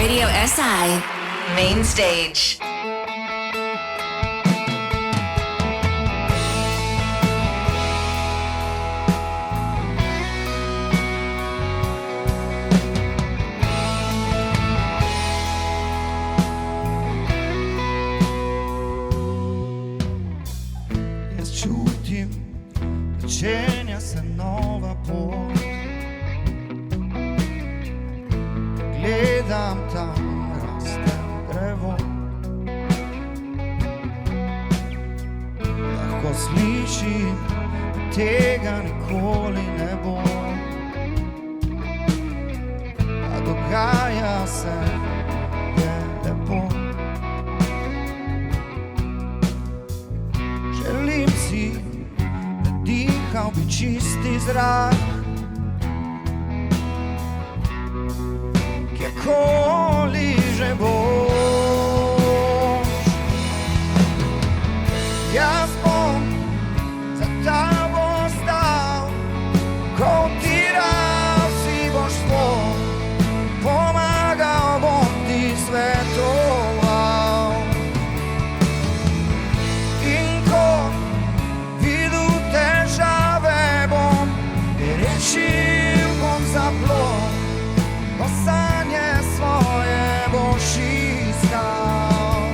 Radio SI Main Stage. Jaz čutim, začenja se nova pot. Gledam tam raste drevo, lahko slišim, da tega nikoli ne bo. A dogaja se, je lepo. Želim si, da dihal bi čisti zrak, kjerkoli že boš. Jaz bom za tabo stal, ko utiral si boš svoj, pomagal bom ti svetoval. In ko videl težave bom, rešil bom zaplot, ko sanje svoje boš iskal.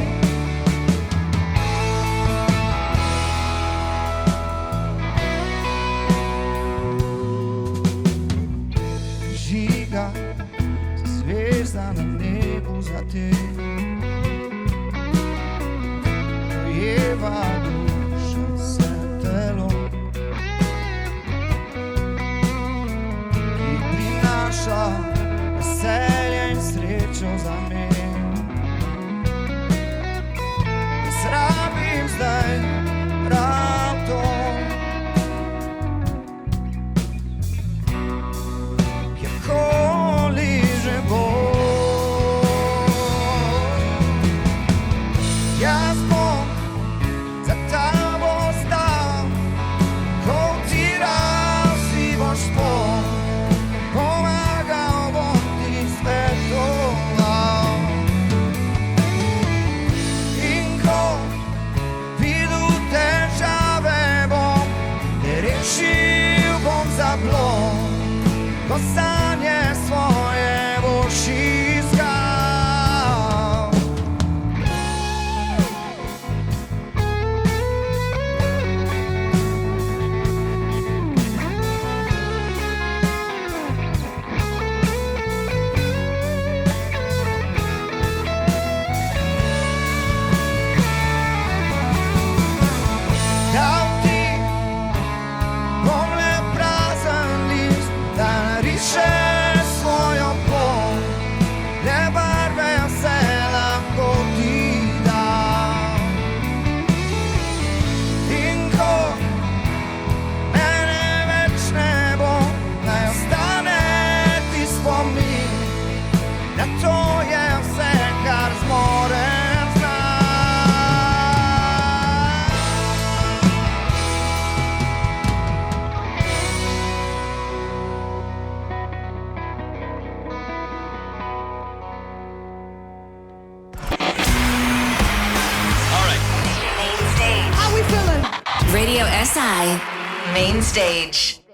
Žiga se zvezda na nebu za te, rojeva duša se telo, ki prinaša veselje in srečo za me. Jaz rabim zdaj prav to, kjerkoli že bo. Jaz bom za tabo stal, ko utiral si boš spol, pomagal bom ti svetoval. In ko videl težave bom, rešil bom zaplot, ko sanje svoje boš iskal. Dal ti bom le prazen list, da nariše svojo pot, le barve vse lahko ti dam. In ko mene več ne bo, naj ostane ti spomin, da to je vse, kar zmorem znati. Radio SI Main Stage.